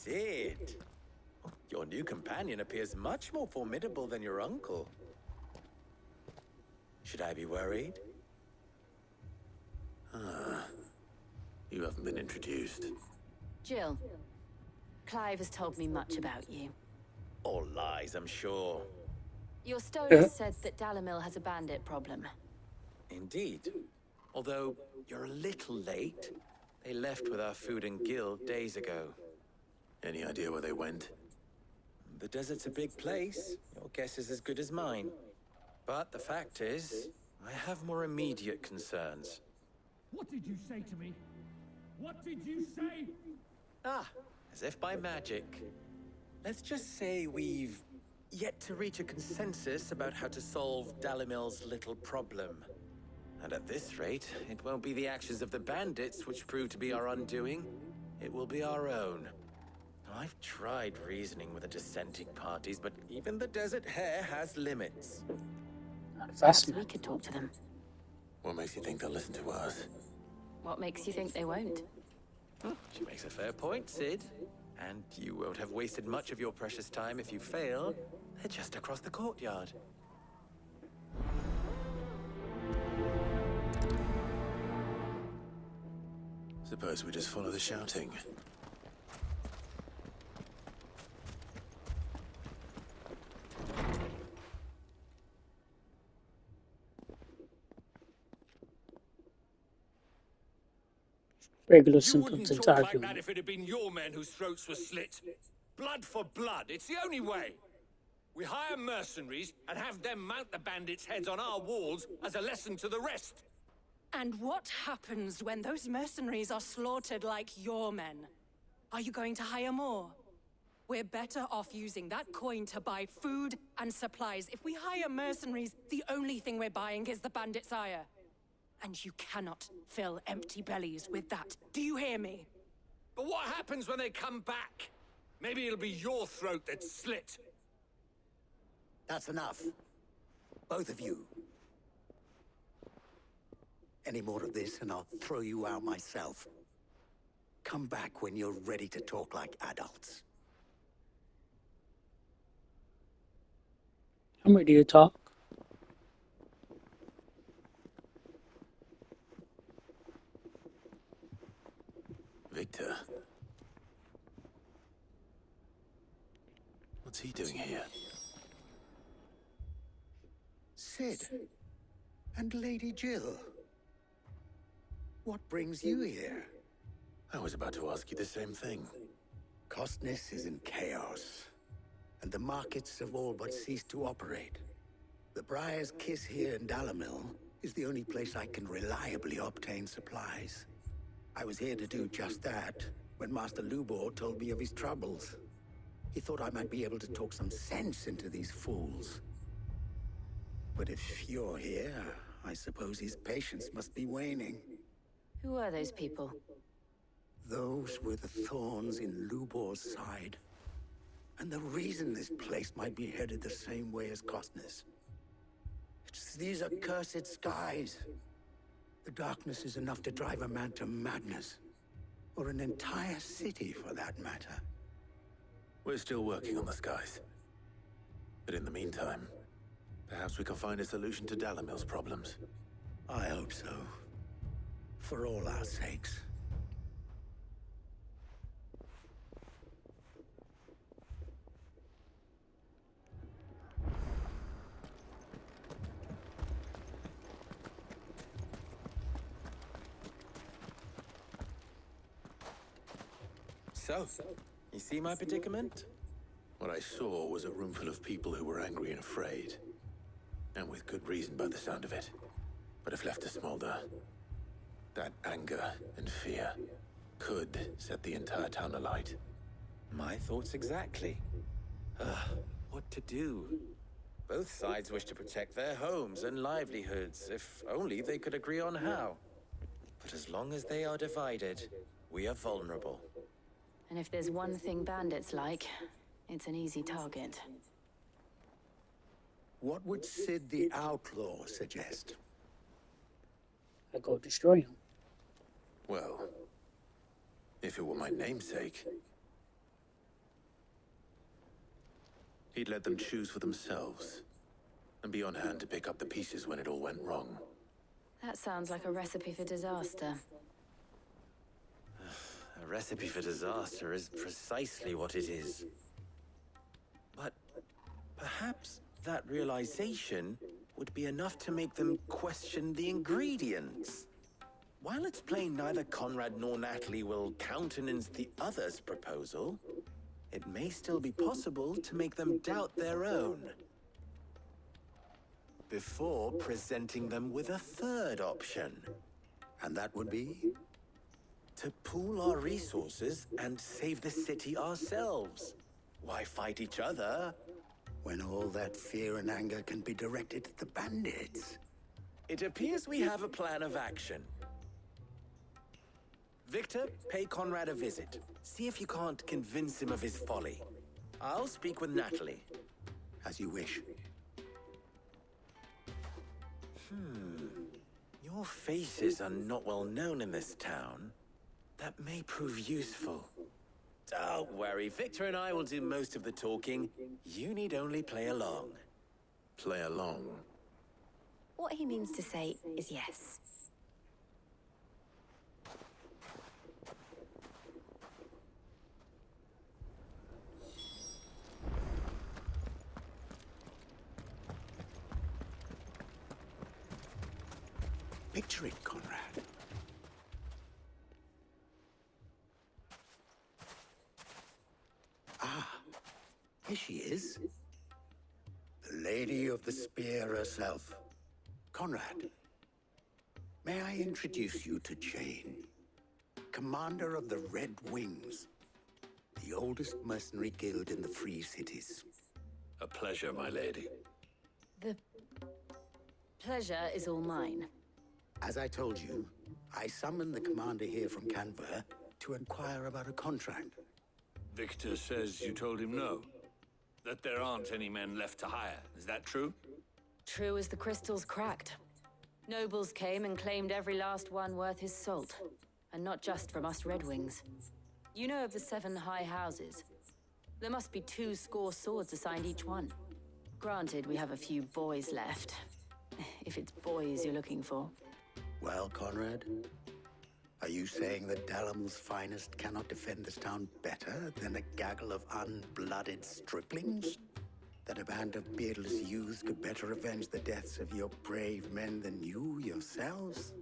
Sid. Your new companion appears much more formidable than your uncle. Should I be worried? You haven't been introduced. Jill, Clive has told me much about you. All lies, I'm sure. Your story said that Dalamil has a bandit problem. Indeed. Although, you're a little late. They left with our food and guild days ago. Any idea where they went? The desert's a big place. Your guess is as good as mine. But the fact is, I have more immediate concerns. What did you say to me? What did you say? Ah, as if by magic. Let's just say we've yet to reach a consensus about how to solve Dalamil's little problem. And at this rate, it won't be the actions of the bandits which prove to be our undoing. It will be our own. I've tried reasoning with the dissenting parties, but even the Desert Hare has limits. Perhaps we could talk to them. What makes you think they'll listen to us? What makes you think they won't? She makes a fair point, Sid. And you won't have wasted much of your precious time if you fail. They're just across the courtyard. Suppose we just follow the shouting. Regular You wouldn't symptoms talk like argument. that if it had been your men whose throats were slit. Blood for blood, it's the only way. We hire mercenaries and have them mount the bandits' heads on our walls as a lesson to the rest. And what happens when those mercenaries are slaughtered like your men? Are you going to hire more? We're better off using that coin to buy food and supplies. If we hire mercenaries, the only thing we're buying is the bandits' ire. And you cannot fill empty bellies with that. Do you hear me? But what happens when they come back? Maybe it'll be your throat that's slit. That's enough. Both of you. Any more of this and I'll throw you out myself. Come back when you're ready to talk like adults. I'm ready to talk. Victor. What's he doing here? Sid. And Lady Jill. What brings you here? I was about to ask you the same thing. Costness is in chaos, and the markets have all but ceased to operate. The Briar's Kiss here in Dalamil is the only place I can reliably obtain supplies. I was here to do just that when Master Lubor told me of his troubles. He thought I might be able to talk some sense into these fools. But if you're here, I suppose his patience must be waning. Who are those people? Those were the thorns in Lubor's side. And the reason this place might be headed the same way as Costness. It's these accursed skies. The darkness is enough to drive a man to madness. Or an entire city, for that matter. We're still working on the skies. But in the meantime, perhaps we can find a solution to Dalamil's problems. I hope so. For all our sakes. So, you see my predicament? What I saw was a room full of people who were angry and afraid. And with good reason by the sound of it. But if left to smolder, that anger and fear could set the entire town alight. My thoughts exactly. What to do? Both sides wish to protect their homes and livelihoods, if only they could agree on how. But as long as they are divided, we are vulnerable. And if there's one thing bandits like, it's an easy target. What would Sid the Outlaw suggest? I go destroy him. Well, if it were my namesake, He'd let them choose for themselves, and be on hand to pick up the pieces when it all went wrong. That sounds like a recipe for disaster. A recipe for disaster is precisely what it is. But perhaps that realization would be enough to make them question the ingredients. While it's plain neither Conrad nor Natalie will countenance the other's proposal, it may still be possible to make them doubt their own. Before presenting them with a third option. And that would be? To pool our resources and save the city ourselves. Why fight each other? When all that fear and anger can be directed at the bandits. It appears we have a plan of action. Victor, pay Conrad a visit. See if you can't convince him of his folly. I'll speak with Natalie. As you wish. Your faces are not well known in this town. That may prove useful. Don't worry, Victor and I will do most of the talking. You need only play along. Play along. What he means to say is yes. Picture it, Conrad. Ah, here she is. The Lady of the Spear herself. Conrad, may I introduce you to Jane, commander of the Red Wings, the oldest mercenary guild in the Free Cities. A pleasure, my lady. The pleasure is all mine. As I told you, I summoned the commander here from Canver to inquire about a contract. Victor says you told him no. That there aren't any men left to hire. Is that true? True as the crystals cracked. Nobles came and claimed every last one worth his salt. And not just from us Red Wings. You know of the 7 high houses. There must be 2 swords assigned each one. Granted, we have a few boys left. If it's boys you're looking for. Well, Conrad, are you saying that Dalamil's finest cannot defend this town better than a gaggle of unblooded striplings? That a band of beardless youths could better avenge the deaths of your brave men than you yourselves?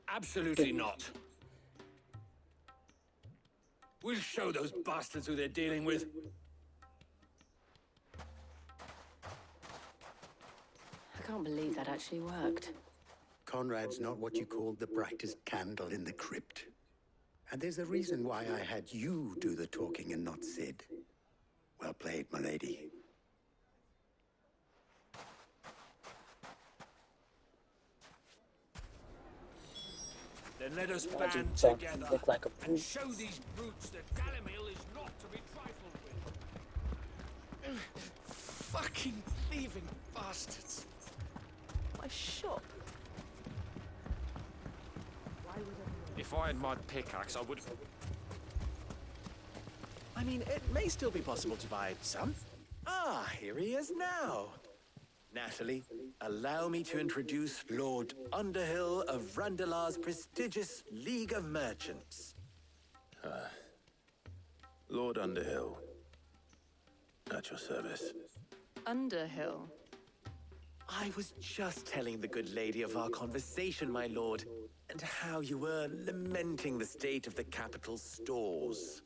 Absolutely not. We'll show those bastards who they're dealing with. I can't believe that actually worked. Conrad's not what you called the brightest candle in the crypt. And there's a reason why I had you do the talking and not Sid. Well played, my lady. Then let us Imagine band Buck together look like a and brute. show these brutes that Dalamil is not to be trifled with. Fucking thieving bastards. My shop. If I had my pickaxe, I would... I mean, it may still be possible to buy some. Ah, here he is now. Natalie, allow me to introduce Lord Underhill of Randalar's prestigious League of Merchants. Lord Underhill. At your service. Underhill. I was just telling the good lady of our conversation, my lord, and how you were lamenting the state of the capital's stores.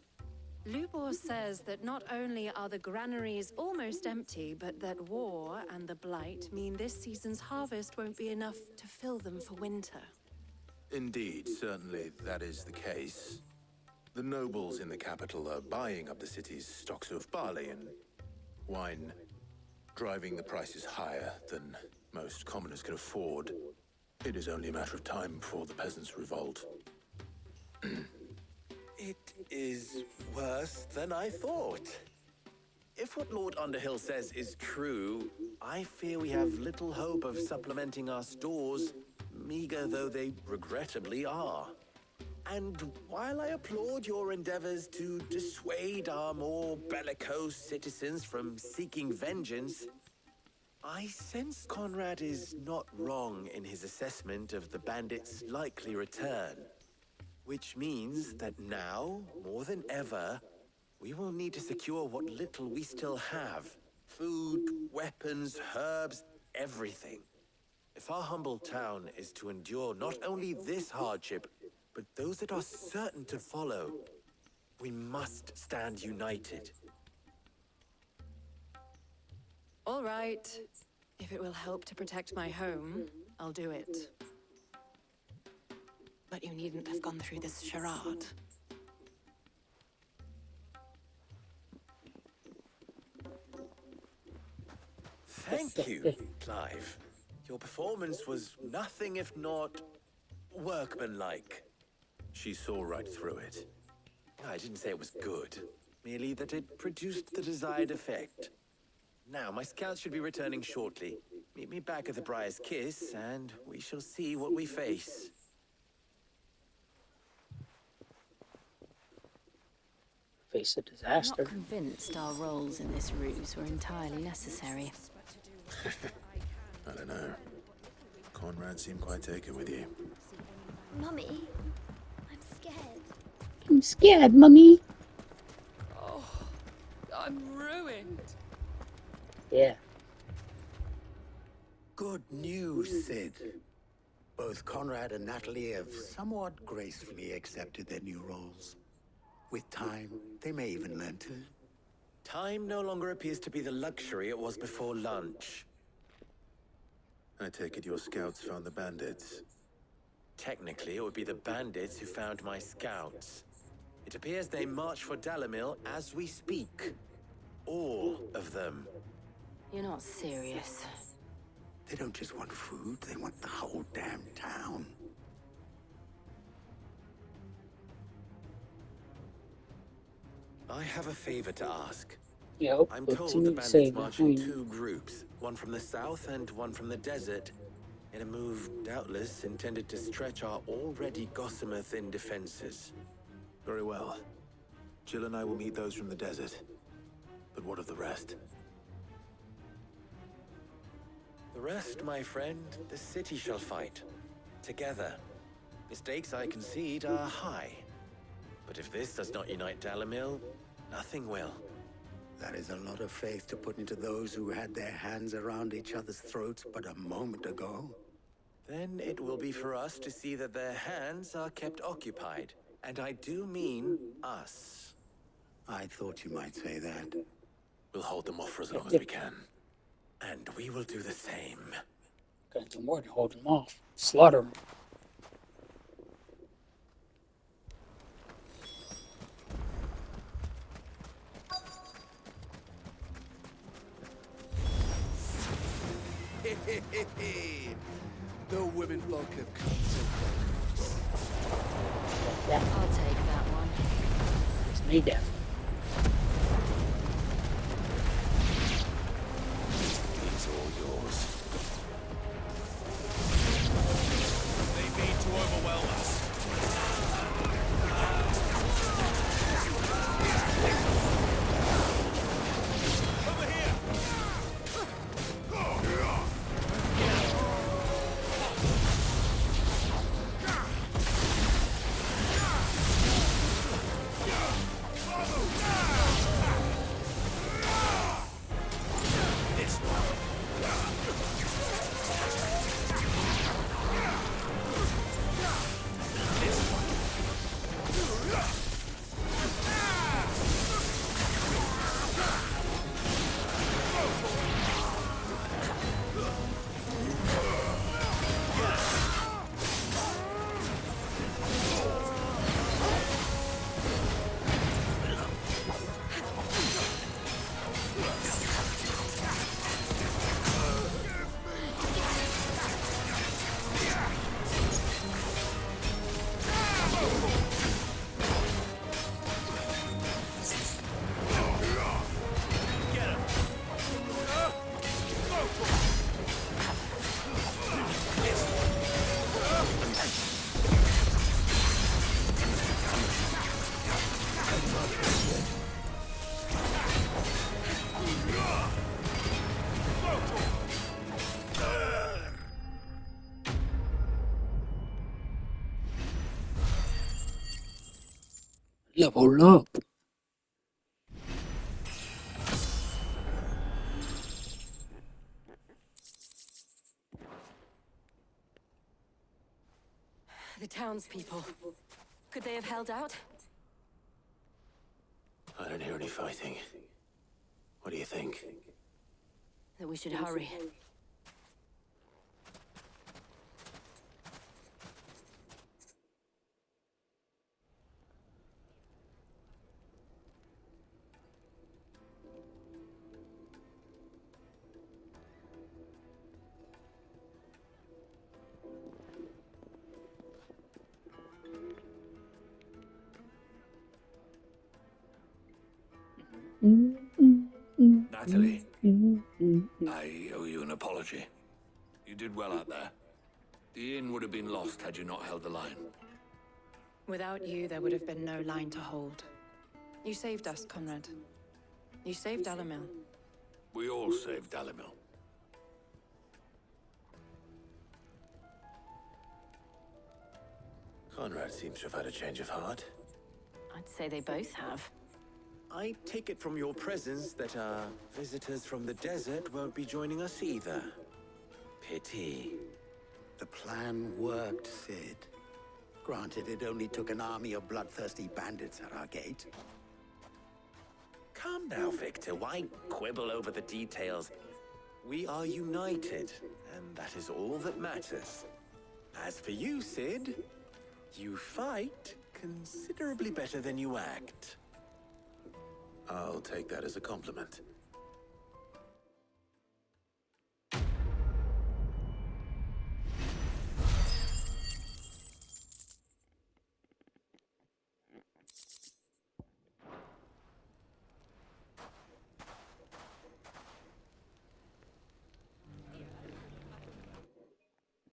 Lubor says that not only are the granaries almost empty, but that war and the Blight mean this season's harvest won't be enough to fill them for winter. Indeed, certainly that is the case. The nobles in the capital are buying up the city's stocks of barley and wine, driving the prices higher than most commoners can afford. It is only a matter of time before the peasants revolt. It is worse than I thought. If what Lord Underhill says is true, I fear we have little hope of supplementing our stores, meager though they regrettably are. And while I applaud your endeavors to dissuade our more bellicose citizens from seeking vengeance, I sense Conrad is not wrong in his assessment of the bandits' likely return. Which means that now, more than ever, we will need to secure what little we still have. Food, weapons, herbs, everything. If our humble town is to endure not only this hardship, but those that are certain to follow, we must stand united. All right. If it will help to protect my home, I'll do it. But you needn't have gone through this charade. Thank you, Clive. Your performance was nothing if not workmanlike. She saw right through it. I didn't say it was good, merely that it produced the desired effect. Now, my scouts should be returning shortly. Meet me back at the Briar's Kiss, and we shall see what we face. Face a I'm disaster. not convinced our roles in this ruse were entirely necessary. I don't know. Conrad seemed quite taken with you. Mummy, I'm scared. I'm scared, Mummy. Oh, I'm ruined. Yeah. Good news, Sid. Both Conrad and Natalie have somewhat gracefully accepted their new roles. With time, they may even learn to. Time no longer appears to be the luxury it was before lunch. I take it your scouts found the bandits. Technically, it would be the bandits who found my scouts. It appears they march for Dalimil as we speak. All of them. You're not serious. They don't just want food, they want the whole damn town. I have a favor to ask. Yep. I'm What's told the he say bandits march in behind? 2 groups, one from the south and one from the desert, in a move doubtless intended to stretch our already gossamer thin defenses. Very well. Jill and I will meet those from the desert. But what of the rest? The rest, my friend, the city shall fight. Together. Mistakes, I concede, are high. But if this does not unite Dalimil, nothing will. That is a lot of faith to put into those who had their hands around each other's throats but a moment ago. Then it will be for us to see that their hands are kept occupied. And I do mean us. I thought you might say that. We'll hold them off for as long as we can. And we will do the same. Gotta do more than hold them off. Slaughter them. The women folk have come to Yeah. I'll take that one. It's me down. It's all yours. They mean to overwhelm us. Over here! Level up. The townspeople. Could they have held out? I don't hear any fighting. What do you think? That we should hurry. Natalie, I owe you an apology. You did well out there. The inn would have been lost had you not held the line. Without you, there would have been no line to hold. You saved us, Conrad. You saved Dalimil. We all saved Dalimil. Conrad seems to have had a change of heart. I'd say they both have. I take it from your presence that our visitors from the desert won't be joining us either. Pity. The plan worked, Sid. Granted, it only took an army of bloodthirsty bandits at our gate. Calm now, Victor. Why quibble over the details? We are united, and that is all that matters. As for you, Sid, you fight considerably better than you act. I'll take that as a compliment.